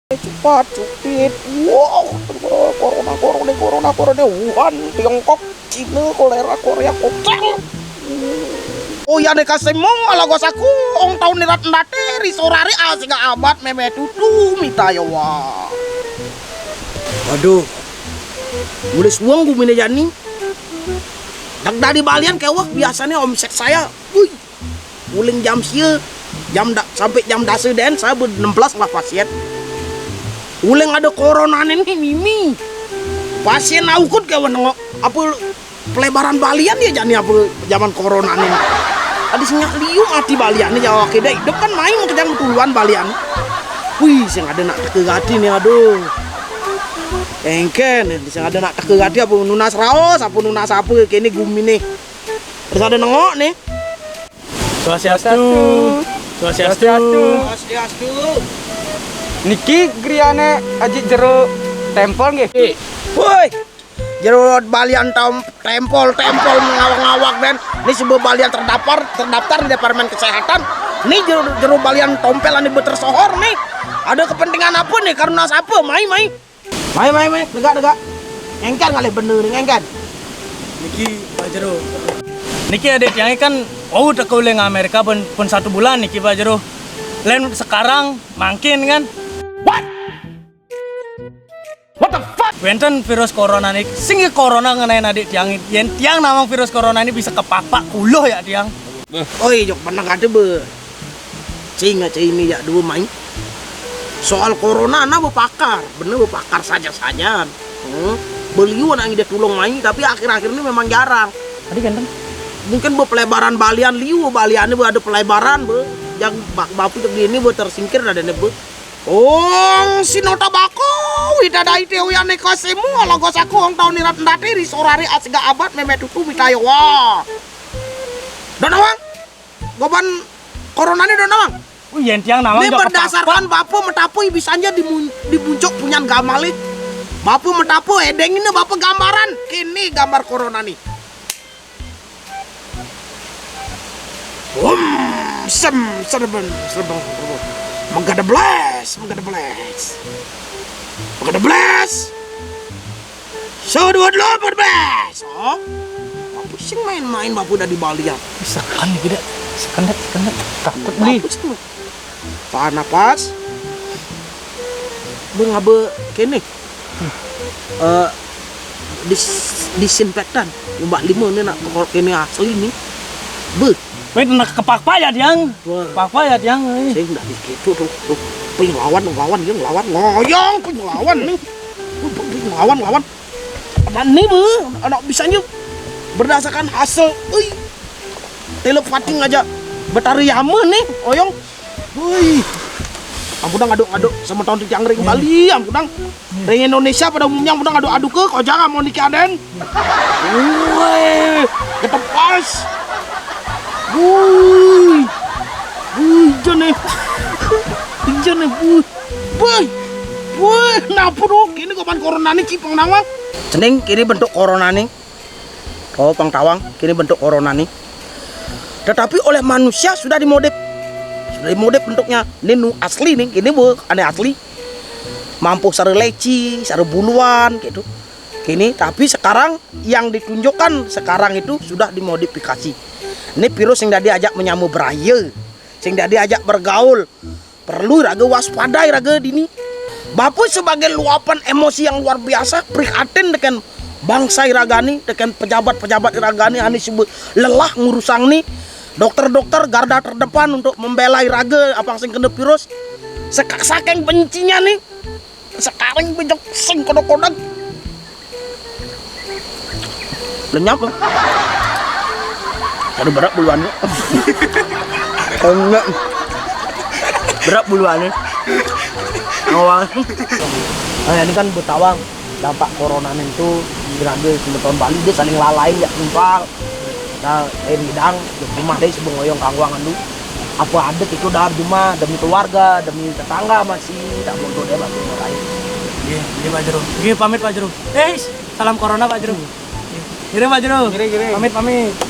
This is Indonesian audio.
Cepat cupit. Wow, corona Wuhan, Tiongkok, Cina, kolera, Korea, koktel. Oh ya deka semong ala gosaku ong tahun nirat ndate risorari asiga abad meme tutu mita ya wa. Waduh. Mulai suang gue mine jani. Dak dari balian kewak biasanya omset saya. Wih. Uling jam sia sampai jam dase den saya 16 lah pasien. Uleng ada corona nih mimi. Pasien aukut kawan nengok apa pelebaran balian ya jani apa zaman corona nih. Adi sinyak liu ati balian nih jawab kede hidup kan main kejang tuluan balian. Wih, sing ada nak tekegati nih aduh. Engken, sing ada nak tekegati apa nunas raos, apa nunas apa kene gumi nih. Terus ada nengok nih. Swastiastu. Niki griane aji jero tempel nggih. Woi. Jero balian tempol mengawak-ngawak dan ini sebuah balian terdaftar di Departemen Kesehatan. Ini jero balian tompelan di tersohor nih. Ada kepentingan apa nih karena siapa? Mai. Degak. Engkan kali bener engkan. Niki Pak Jero. Niki adik yang kan udah keuling Amerika pun 1 bulan niki Pak Jero. Lain sekarang makin kan. What the fuck? Wenten virus corona nih, singi corona ngenain adik tiang namang virus corona ini bisa kepapak kuluh ya tiang. Oi, jok pernah kata be. Cing ini ya dua main. Soal corona ana bepakar, bener bepakar saja. Beliau nang ide tulung main, tapi akhir-akhir ini memang jarang. Tadi ganteng. Mungkin pelebaran balian liu baliannya ada pelebaran be. Yang bapu begini be tersingkir ada nebe. Ong sinota bako widadai teu ya neko semu ala gosaku ong tahun nirat ndate risorari asiga abad meme tutu mitayo wa. Donawang. Goban coronane donawang. Yen tiang namang ini berdasarkan bapu metapu bisanya dibuncok punyan gamalik. Bapu metapu edeng ini bapu gambaran. Kini gambar corona nih. Serben. Menggada blast. So dua berbes. Oh, bapu sing main bapu udah di Bali ya. Sekan nih tidak, sekendet takut beli. Tahan napas. Bengabe kene. Disinfektan. Mbak 5 nih nak kene asli nih. Be. Wait, nak kepak ya tiang. Kepak ya tiang. Saya enggak gitu tuh. Pengen lawan ngoyong pengen lawan nih. Lawan. Dan nih be, anak bisanya berdasarkan hasil, telepating aja betari yama nih, oyong. Wih, ampun aduk sama tahun tiang ring Bali, ampun ring Indonesia pada umumnya ampun aduk ke, kau jangan mau nikah den. Wih, ketepas. Wih, jane, wih, napur kini kapan corona nih cipang nama. Ceneng kini bentuk corona nih. Oh, Pangtawang, kini bentuk corona nih. Tetapi oleh manusia sudah dimodif bentuknya. Ini asli nih, ini aneh asli. Mampu sare leci, sare buluan gitu. Kini tapi sekarang yang ditunjukkan sekarang itu sudah dimodifikasi. Ini virus yang dah diajak menyamu beraya, yang dah diajak bergaul. Perlu raga waspadai raga dini. Bapu sebagai luapan emosi yang luar biasa, prihatin dengan bangsa iragani, dengan pejabat-pejabat iragani ani sebut lelah ngurusang nih. Dokter-dokter garda terdepan untuk membela iraga apa sing kena virus. Saking bencinya nih. Sekarang bejok sing kodok-kodok. Lenyap. Aduh berat buluannya. Enggak. Berat buluannya. Awal. Ini kan Betawang dampak corona itu dirage tahun Bali dia saling lalai ya numpang. Nah, hidang rumah deh sebelum ngoyong kangwangan dulu. Apa ada itu dah cuma demi keluarga, demi tetangga masih tak bodoh deh batu lain. Iya Pak Jero. Pamit Pak Jero. Salam corona Pak Jero. Gire Pak Jero. Gire. Pamit.